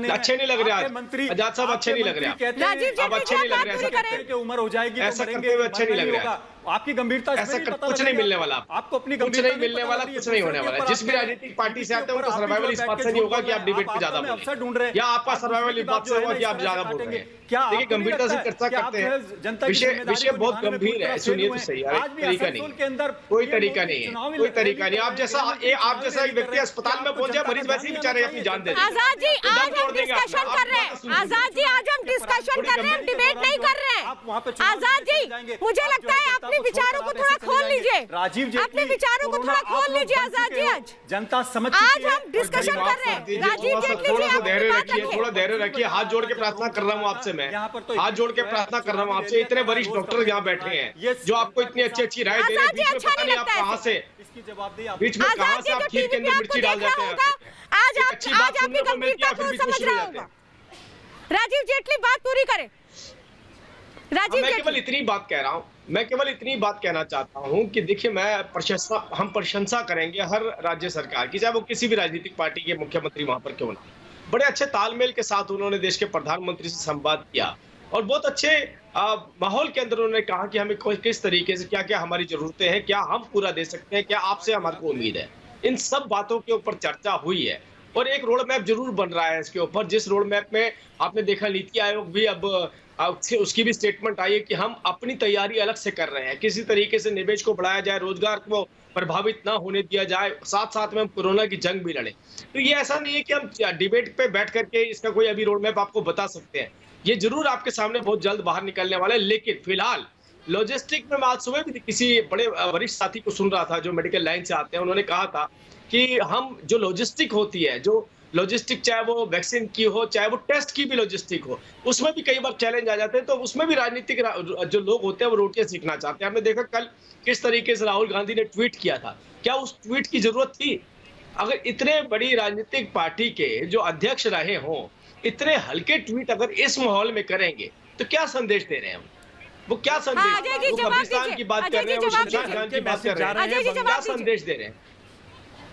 अच्छे नहीं लग रहे आज आजाद साहब, अच्छे नहीं लग रहे आप अच्छे नहीं लग रहे, उम्र हो जाएगी ऐसा करते हुए अच्छे नहीं लग रहे। आपकी गंभीरता ऐसा कुछ नहीं मिलने वाला, आपको अपनी कुछ नहीं मिलने वाला, कुछ नहीं होने वाला। जिस भी राजनीतिक पार्टी से आते हैं उनका सर्वाइवल इस बात से नहीं होगा कि आप डिबेट पे ज्यादा बोलें या आपका सर्वाइवल इस बात से होगा कि आप ज्यादा बोल रहे हैं। देखिए, गंभीरता से चर्चा करते हैं, विषय बहुत गंभीर है, सुनिए तो सही। तरीका नहीं, कोई तरीका नहीं है, कोई तरीका नहीं। आप जैसा एक व्यक्ति अस्पताल में पहुंच जाए, मरीज वैसे ही बेचारे अपनी जान दे। आजाद जी आज हम डिस्कशन कर रहे हैं, आजाद जी आज हम डिस्कशन कर रहे हैं, डिबेट नहीं कर रहे हैं। आजाद जी मुझे लगता है अपने विचारों को थोड़ा खोल लीजिए, राजीव जी अपने विचारों को थोड़ा खोल लीजिए। आजाद जी आज जनता समझ आज हम डिस्कशन कर रहे हैं। राजीव जेटली जी आप धैर्य रखिए, थोड़ा धैर्य रखिए। हाथ जोड़ के प्रार्थना कर रहा हूँ आपसे, मैं हाथ जोड़ के प्रार्थना कर रहा हूँ आपसे। इतने वरिष्ठ डॉक्टर यहाँ बैठे हैं जो आपको इतनी अच्छी राय दे रहे हैं, बीच में पता नहीं आप कहाँ से, बीच में कहाँ से आप खीर के अंदर मिर्ची डाल जाते हैं। आज आपकी गंभीरता को समझ रहा होगा। राजीव जेटली बात पूरी करें। मैं केवल इतनी बात कह रहा हूँ, मैं केवल इतनी बात कहना चाहता हूँ कि देखिए, हम प्रशंसा करेंगे हर राज्य सरकार की, चाहे वो किसी भी राजनीतिक पार्टी के मुख्यमंत्री वहां पर क्यों ना। बड़े अच्छे तालमेल के साथ उन्होंने देश के प्रधानमंत्री से संवाद किया और बहुत अच्छे माहौल के अंदर उन्होंने कहा कि हमें किस तरीके से क्या क्या हमारी जरूरतें हैं, क्या हम पूरा दे सकते हैं, क्या आपसे हमारे को उम्मीद है। इन सब बातों के ऊपर चर्चा हुई है और एक रोड मैप जरूर बन रहा है इसके ऊपर, जिस रोड मैप में आपने देखा नीति आयोग भी अब उसकी भी स्टेटमेंट आई है कि हम अपनी तैयारी अलग से कर रहे हैं, किसी तरीके से निवेश को बढ़ाया जाए, रोजगार को प्रभावित ना होने दिया जाए, साथ साथ में हम कोरोना की जंग भी लड़े। तो ये ऐसा नहीं है कि हम डिबेट पे बैठ करके इसका कोई अभी रोड मैप आपको बता सकते हैं, ये जरूर आपके सामने बहुत जल्द बाहर निकलने वाला है। लेकिन फिलहाल लॉजिस्टिक में, मैं आज सुबह भी किसी बड़े वरिष्ठ साथी को सुन रहा था जो मेडिकल लाइन से आते हैं, उन्होंने कहा था कि हम जो लॉजिस्टिक होती है, जो लॉजिस्टिक चाहे वो वैक्सीन की हो, चाहे वो टेस्ट की भी लॉजिस्टिक हो, उसमें भी कई बार चैलेंज आ जाते हैं। तो उसमें भी राजनीतिक जो लोग होते हैं वो रोटियां सीखना चाहते हैं। हमने देखा कल किस तरीके से राहुल गांधी ने ट्वीट किया था, क्या उस ट्वीट की जरूरत थी? अगर इतने बड़ी राजनीतिक पार्टी के जो अध्यक्ष रहे हों, इतने हल्के ट्वीट अगर इस माहौल में करेंगे तो क्या संदेश दे रहे हैं? वो क्या संदेश, वो कब्रिस्तान की बात कर रहे हैं, वो शमशान घाट की बात कर रहे हैं, क्या संदेश दे रहे हैं?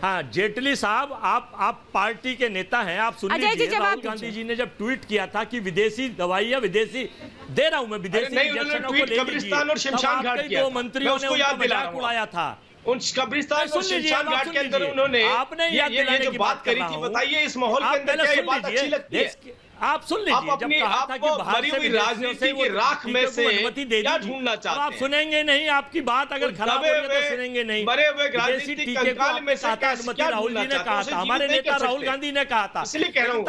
हाँ जेटली साहब, आप पार्टी के नेता हैं, आप सुन लीजिए। राहुल गांधी जी ने जब ट्वीट किया था कि विदेशी दवाइयां विदेशी दे रहा हूं मैं, विदेशी इंजेक्शनों को ले लीजिए, कब्रिस्तान और शमशान घाट किया, दो मंत्रियों ने उनको मजाक उड़ाया था। उन कब्रिस्तान और शमशान घाट के अंदर उन्होंने ये जो बात करी थी, बताइए इस माहौल के अंदर क्या ये बात अच्छी लगती है? आप सुन लीजिए, जब कहा था कि बाहर से राजनीति की राख में से अनुमति दे क्या ढूंढना चाहते हैं? आप सुनेंगे नहीं, आपकी बात अगर खराब हो तो सुनेंगे नहीं। मरे हुए राजनीतिक कंकाल में से अनुमति राहुल जी ने कहा था, हमारे नेता राहुल गांधी ने कहा था, इसलिए कह रहा हूं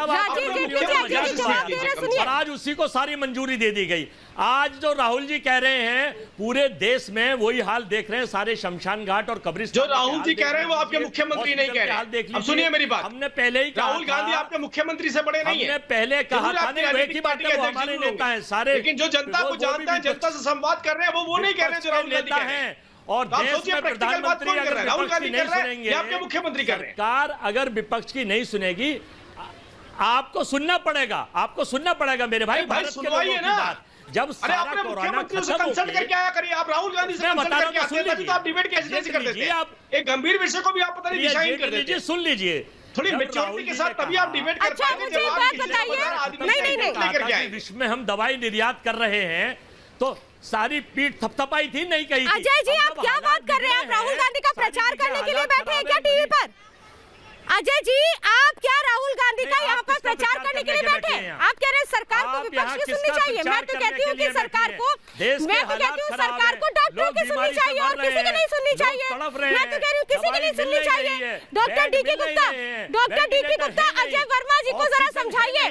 और आज उसी को सारी मंजूरी दे दी गई। आज जो राहुल जी कह रहे हैं पूरे देश में वही हाल देख रहे हैं, सारे शमशान घाट और कब्रिस्तान। जो राहुल जी कह रहे हैं वो आपके मुख्यमंत्री नहीं कह रहे। अब सुनिए मेरी बात, हमने पहले ही राहुल गांधी आपके मुख्यमंत्री से बड़े नहीं है, हमने पहले कहा था नहीं, एक ही बात है, वो हमारे नेता हैं सारे, लेकिन जो जनता को जानता है, जनता से संवाद कर रहे हैं, वो नहीं कह रहे जो राहुल गांधी हैं। और देश में प्रधानमंत्री अगर राहुल गांधी नहीं सुनेंगे, आपके मुख्यमंत्री कर रहे हैं, सरकार अगर विपक्ष की नहीं सुनेगी, आपको सुनना पड़ेगा, आपको सुनना पड़ेगा मेरे भाई, भारत के लोगों की बात। जब सारा कोरोना कंसल्ट करके आया करिए, आप राहुल गांधी से कंसल्ट करके आते हैं, तो आप डिबेट की हेजिटेंसी कर देते हैं। आप एक गंभीर विषय को भी आप पता नहीं दिशाहीन कर देते हैं। सुन लीजिए, थोड़ी मैच्योरिटी के साथ तभी आप डिबेट कर पाएंगे। मुझे बात बताइए, नहीं, विश्व में हम दवाई निर्यात कर रहे हैं तो सारी पीठ थपथपाई थी, नहीं कही थी। अजय जी, आप क्या बात कर रहे हैं? आप राहुल गांधी का प्रचार करने के लिए बैठे हैं क्या टीवी पर? अजय जी, आप क्या राहुल गांधी का यहाँ पर प्रचार करने के लिए बैठे हैं? आप कह रहे हैं सरकार को विपक्ष की सुननी चाहिए। मैं तो कहती हूँ कि सरकार को डॉक्टरों की सुननी चाहिए और किसी की नहीं सुननी चाहिए। मैं तो कह रही हूँ किसी की नहीं सुननी चाहिए। डॉक्टर डी के गुप्ता, अजय वर्मा जी को जरा समझाइए।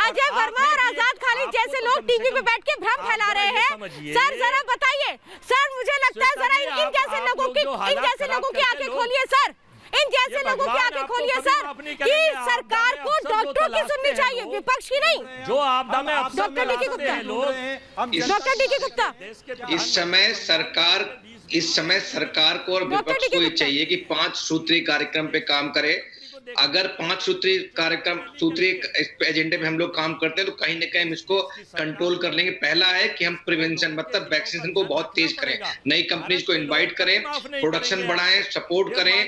अजय वर्मा और आजाद खालिद जैसे लोग टीवी पे बैठ के भ्रम फैला रहे हैं। सर जरा बताइए सर, मुझे लगता है जरा इन जैसे लोगों की आंखें खोलिए सर, इन जैसे लोगों की आंखें खोलिए सर, कि सरकार को डॉक्टरों की सुननी चाहिए, विपक्ष की नहीं। जो आपदा में डॉक्टर डी के गुप्ता, इस समय सरकार को और विपक्ष को ये चाहिए कि 5 सूत्री कार्यक्रम पे काम करे। अगर 5 सूत्री एजेंडे पे हम लोग काम करते हैं तो कहीं ना कहीं हम इसको कंट्रोल कर लेंगे। पहला है कि हम प्रिवेंशन मतलब वैक्सीनेशन को बहुत तेज करें, नई कंपनीज को इनवाइट करें, प्रोडक्शन बढ़ाएं, सपोर्ट करें,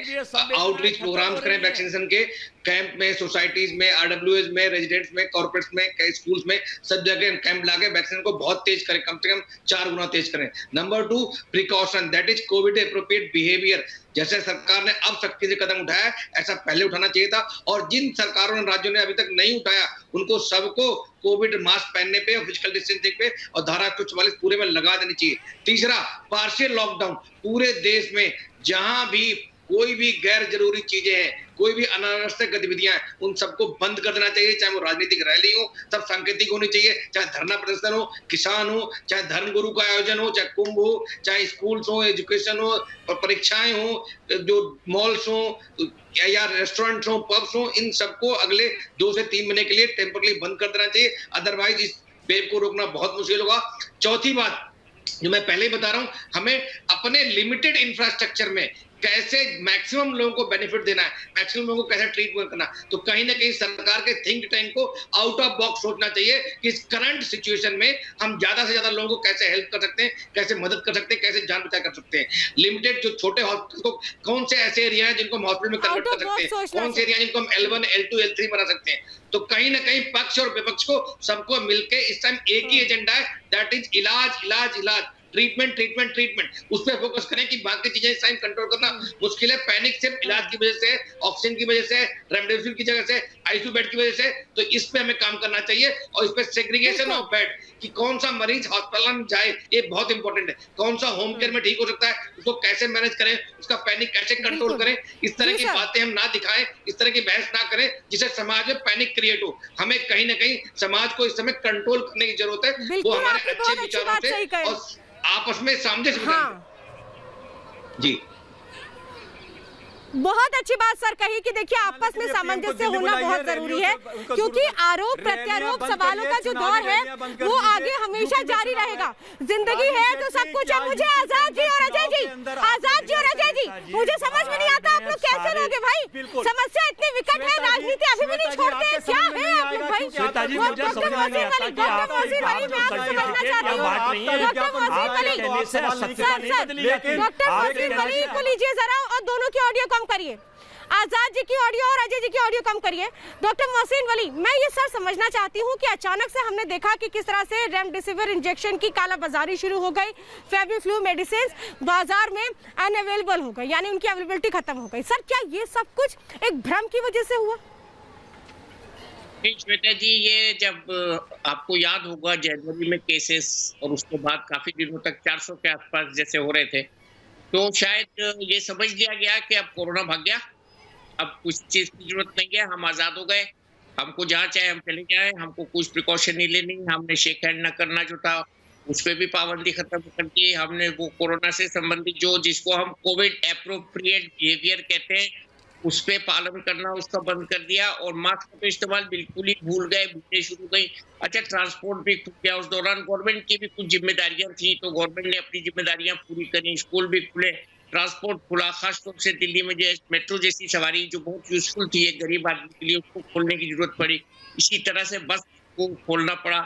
आउटरीच प्रोग्राम्स करें वैक्सीनेशन के, कैंप में, सोसाइटीज में, आरडब्ल्यूएस में, रेजिडेंट्स में, कॉर्पोरेट्स में, कई स्कूल्स में, सब जगह कैंप लाके वैक्सीन को बहुत तेज करें, कम से कम 4 गुना तेज करें। Number 2, precaution, that is Covid appropriate behaviour. जैसे सरकार ने अब सख्ती से कदम उठाया, ऐसा पहले उठाना चाहिए था। और जिन सरकारों ने, राज्यों ने अभी तक नहीं उठाया, उनको सबको कोविड मास्क पहनने पे और फिजिकल डिस्टेंसिंग पे और धारा 144 पूरे में लगा देनी चाहिए। तीसरा, पार्शियल लॉकडाउन पूरे देश में, जहां भी कोई भी गैर जरूरी चीजें हैं, कोई भी अनावश्यक गतिविधियां हैं, उन सबको बंद कर देना चाहिए। चाहे वो राजनीतिक रैली हो, सब सांकेतिक होनी चाहिए, चाहे धरना प्रदर्शन हो, किसान हो, चाहे धर्मगुरु का आयोजन हो, चाहे कुंभ हो, चाहे स्कूल्स हो, एजुकेशन हो, परीक्षाएं हो, जो मॉल्स हो या रेस्टोरेंट्स हो, पब्स हो, इन सबको अगले 2 से 3 महीने के लिए टेम्पररी बंद कर देना चाहिए। अदरवाइज इस वेव को रोकना बहुत मुश्किल होगा। चौथी बात जो मैं पहले ही बता रहा हूं, हमें अपने लिमिटेड इंफ्रास्ट्रक्चर में कैसे मैक्सिमम लोगों को बेनिफिट देना है, मैक्सिमम लोगों को कैसे ट्रीटमेंट करना, तो कहीं ना कहीं सरकार के थिंक टैंक को आउट ऑफ बॉक्स सोचना चाहिए कि इस करंट सिचुएशन में हम ज्यादा से ज्यादा लोगों को कैसे हेल्प कर सकते हैं, कैसे मदद कर सकते हैं, कैसे जान बचाव कर सकते हैं। लिमिटेड जो छोटे हॉस्पिटल को, कौन से ऐसे एरिया हैं जिनको हम हॉस्पिटल में कन्वर्ट कर सकते हैं, कौन से एरिया जिनको हम L1, L2, L3 बना सकते हैं। तो कहीं ना कहीं पक्ष और विपक्ष को सबको मिलकर इस टाइम एक ही एजेंडा है, दैट इज इलाज, ट्रीटमेंट, उस पर फोकस करें कि बाकी चीजें इस टाइम कंट्रोल करना मुश्किल है। पैनिक सिर्फ इलाज की वजह से, ऑक्सीजन की वजह से, रेमडेसिविर की जगह से, आईसीयू बेड की वजह से, तो इस पे हमें काम करना चाहिए। और इस पे सेग्रीगेशन ऑफ बेड, कि कौन सा मरीज हॉस्पिटल में जाए, ये बहुत इंपॉर्टेंट है। कौन सा होम केयर में ठीक हो सकता है, उसको कैसे मैनेज करें, उसका पैनिक कैसे कंट्रोल करें, इस तरह की बातें हम ना दिखाएं, इस तरह की बहस ना करें जिससे समाज में पैनिक क्रिएट हो। हमें कहीं ना कहीं समाज को इस समय कंट्रोल करने की जरूरत है, वो हमारे अच्छे विचारों से और आपस में सामंजस्य जी। बहुत अच्छी बात सर कही कि देखिए आपस में सामंजस्य होना बहुत जरूरी है, क्योंकि आरोप प्रत्यारोप सवालों का जो दौर है वो आगे हमेशा जारी रहेगा। जिंदगी है तो सब कुछ है। मुझे आजाद जी और अजय जी, मुझे समझ में नहीं आता आप लोग कैसे रहोगे भाई। समस्या इतनी विकट है, राजनीति अभी भी नहीं छोड़ते, क्या है आप लोग भाई। डॉक्टर मोहसिन वली, मैं आपसे समझना चाहती हूँ, डॉक्टर मोहसिन वली को लीजिए जरा और दोनों की ऑडियो कम करिए, आजाद जी की ऑडियो और अजय जी की ऑडियो कम करिए। डॉक्टर मोहसिन वली, मैं ये सर समझना चाहती हूँ कि अचानक से हमने देखा कि किस तरह से रेमडेसिविर इंजेक्शन की कालाबाजारी शुरू हो गई, फेविफ्लू मेडिसिन बाजार में अनअवेलेबल हो गई, यानी उनकी अवेलेबिलिटी खत्म हो गई। सर क्या ये सब कुछ एक भ्रम की वजह से हुआ? श्वेता जी, ये जब आपको याद होगा जनवरी में केसेस और उसके बाद काफी दिनों तक 400 के आसपास जैसे हो रहे थे, तो शायद ये समझ लिया गया कि अब कोरोना भाग गया, अब कुछ चीज की जरूरत नहीं है, हम आजाद हो गए, हमको जहाँ चाहे हम चले जाए, हमको कुछ प्रिकॉशन नहीं लेनी, हमने शेक हैंड न करना जो था उस पर भी पाबंदी खत्म कर दी, हमने वो कोरोना से संबंधित जो जिसको हम कोविड एप्रोप्रिएट बिहेवियर कहते हैं उस पे पालन करना उसका बंद कर दिया, और मास्क का इस्तेमाल बिल्कुल ही भूल गए, भूलने शुरू गई। अच्छा, ट्रांसपोर्ट भी खुल गया, उस दौरान गवर्नमेंट की भी कुछ जिम्मेदारियां थी तो गवर्नमेंट ने अपनी जिम्मेदारियां पूरी करी, स्कूल भी खुले, ट्रांसपोर्ट खुला, खासतौर से दिल्ली में जो मेट्रो जैसी सवारी जो बहुत यूजफुल थी एक गरीब आदमी के लिए, उसको खोलने की जरूरत पड़ी। इसी तरह से बस को खोलना पड़ा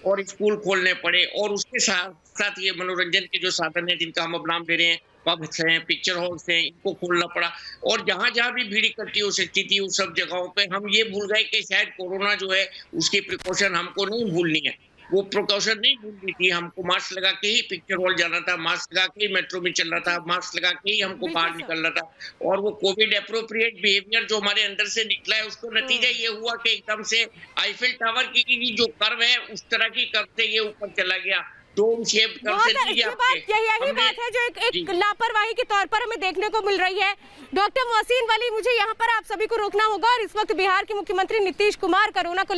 और स्कूल खोलने पड़े, और उसके साथ साथ ये मनोरंजन के जो साधन है जिनका हम अब नाम दे रहे हैं, पब्स हैं, पिक्चर हॉल्स हैं, इनको खोलना पड़ा। और जहां जहां भी भीड़ इकट्ठी हो सकती थी उस सब जगहों पे हम ये भूल गए कि शायद कोरोना जो है उसकी प्रिकॉशन हमको नहीं भूलनी है, वो प्रिकॉशन नहीं भूलनी थी। हमको मास्क लगा के ही पिक्चर हॉल जाना था, मास्क लगा के ही मेट्रो में चलना था, मास्क लगा के ही हमको बाहर निकलना था। और वो कोविड एप्रोप्रिएट बिहेवियर जो हमारे अंदर से निकला है उसको नतीजा ये हुआ कि एकदम से आईफिल टावर की जो कर्व है उस तरह की कर्व से ये ऊपर चला गया, डोम शेप कर्व से नहीं गया। यही बात है जो एक लापरवाही के तौर पर हमें देखने को मिल रही है। डॉक्टर मोहसिन वली, मुझे यहाँ पर आप सभी को रोकना होगा और इस वक्त बिहार के मुख्यमंत्री नीतीश कुमार कोरोना को